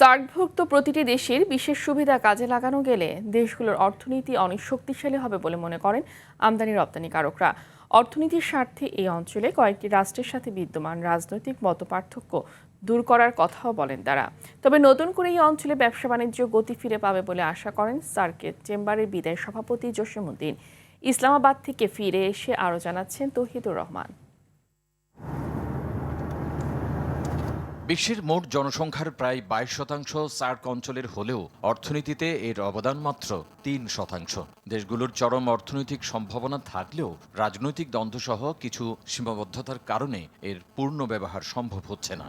সার্কভুক্ত প্রতিটি দেশের বিশেষ সুবিধা কাজে লাগানো গেলে দেশগুলোর অর্থনীতি অনেক শক্তিশালী হবে বলে মনে করেন আমদানি রপ্তানিকারকরা। অর্থনীতির স্বার্থে এই অঞ্চলে কয়েকটি রাষ্ট্রের সাথে বিদ্যমান রাজনৈতিক মতপার্থক্য দূর করার কথাও বলেন তারা। তবে নতুন করে এই অঞ্চলে ব্যবসা বাণিজ্য গতি ফিরে পাবে বলে আশা করেন সার্কের চেম্বারের বিদায়ী সভাপতি জসিমউদ্দিন। ইসলামাবাদ থেকে ফিরে এসে আরও জানাচ্ছেন তৌহিদুর রহমান। বিশ্বের মোট জনসংখ্যার প্রায় ২২% সার্ক অঞ্চলের হলেও অর্থনীতিতে এর অবদান মাত্র ৩%। দেশগুলোর চরম অর্থনৈতিক সম্ভাবনা থাকলেও রাজনৈতিক দ্বন্দ্বসহ কিছু সীমাবদ্ধতার কারণে এর পূর্ণ ব্যবহার সম্ভব হচ্ছে না।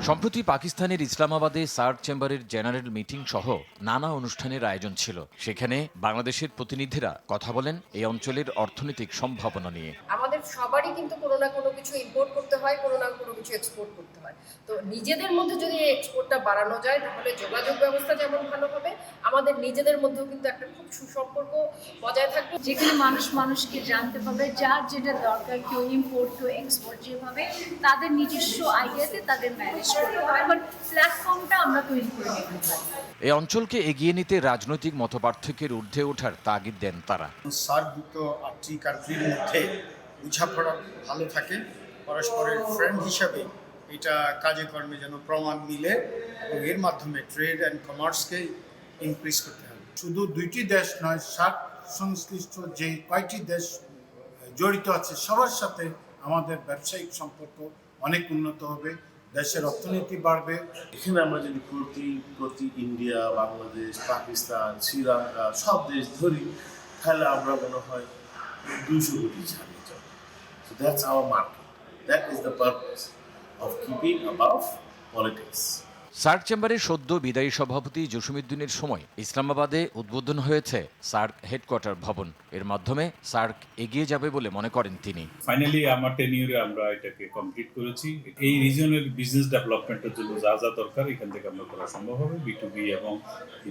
সম্প্রতি পাকিস্তানের ইসলামাবাদে সার্ক চেম্বারের জেনারেল মিটিং সহ নানা অনুষ্ঠানের আয়োজন ছিল। সেখানে বাংলাদেশের প্রতিনিধিরা কথা বলেন এই অঞ্চলের অর্থনৈতিক সম্ভাবনা নিয়ে। আমাদের সবারই কিন্তু কোনো না কোনো কিছু ইম্পোর্ট করতে হয়, কোনো না কোনো কিছু এক্সপোর্ট করতে হয়। তো নিজেদের মধ্যে যদি এই এক্সপোর্টটা বাড়ানো যায় তাহলে যোগাযোগ ব্যবস্থা যেমন ভালো হবে, আমাদের নিজেদের মধ্যেও কিন্তু একটা খুব সুসম্পর্ক বজায় থাকবে। যেখানে মানুষ মানুষকে জানতে হবে, যার যেটা দরকার, কেউ ইম্পোর্ট কেউ এক্সপোর্ট, যেভাবে তাদের নিজস্ব আইডিয়াতে তাদের ম্যানেজ করতে হবে। বাট প্ল্যাটফর্মটা আমরা তৈরি করে নিতে পারি। এই অঞ্চলকে এগিয়ে নিতে রাজনৈতিক মতপার্থক্যের ঊর্ধ্বে ওঠার তাগিদ দেন তারা। সার্কভুক্ত 8টি কান্ট্রির মধ্যে বোঝাপড়া ভালো থাকে, পরস্পরের ফ্রেন্ড হিসাবে এটা কাজে কর্মে যেন প্রমাণ মিলে এবং এর মাধ্যমে ট্রেড অ্যান্ড কমার্সকে ইনক্রিজ করতে হবে। শুধু দুইটি দেশ নয়, সার্ক সংশ্লিষ্ট যে কয়টি দেশ জড়িত আছে সবার সাথে আমাদের ব্যবসায়িক সম্পর্ক অনেক উন্নত হবে, দেশের অর্থনীতি বাড়বে। এখানে আমরা যদি প্রতি ইন্ডিয়া, বাংলাদেশ, পাকিস্তান, শ্রীলঙ্কা সব দেশ ধরি, তাহলে আমরা মনে হয় 200 কোটি ছাড়িয়ে যাব। So that's our market. That is the purpose of keeping above politics. SAARC চেম্বারের সদ্য বিদায়ী সভাপতি জসিমউদ্দিনের সময় ইসলামাবাদে উদ্বোধন হয়েছে সার্ক হেডকোয়ার্টার ভবন। এর মাধ্যমে সার্ক এগিয়ে যাবে বলে মনে করেন তিনি। ফাইনালি আমার টেনিউরে আমরা এটাকে কমপ্লিট করেছি। এই রিজনের বিজনেস ডেভেলপমেন্টের জন্য যা যা দরকার এখান থেকে আমরা করা সম্ভব হবে। B2B এবং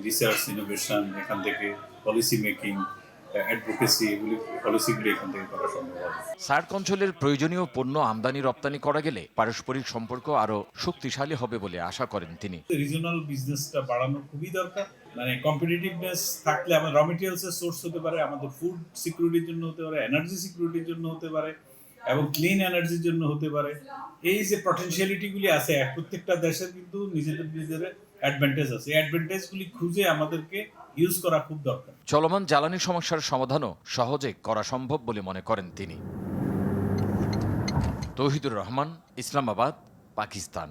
রিসার্চ ইনোভেশন, এখান থেকে পলিসি মেকিং, অ্যাডভোকেসি, এগুলি পলিসিগুলি এখান থেকে করা সম্ভব হবে। সার্ক অঞ্চলের প্রয়োজনীয় পণ্য আমদানি রপ্তানি করা গেলে পারস্পরিক সম্পর্ক আরও শক্তিশালী হবে বলে আশা করেন তিনি। রিজনাল বিজনেসটা বাড়ানো খুবই দরকার। মানে কম্পিটিটিভনেস থাকলে আমার র মেটেরিয়ালসের সোর্স হতে পারে, আমাদের ফুড সিকিউরিটির জন্য হতে পারে, এনার্জি সিকিউরিটির জন্য হতে পারে এবং ক্লিন এনার্জির জন্য হতে পারে। এই যে পটেনশিয়ালিটিগুলি আছে প্রত্যেকটা দেশের কিন্তু নিজেদের অ্যাডভান্টেজ আছে। এই অ্যাডভান্টেজগুলি খুঁজে আমাদেরকে ইউজ করা খুব দরকার। চলমান জ্বালানি সমস্যার সমাধানও সহজে করা সম্ভব বলে মনে করেন তিনি। তৌহিদুর রহমান, ইসলামাবাদ, পাকিস্তান।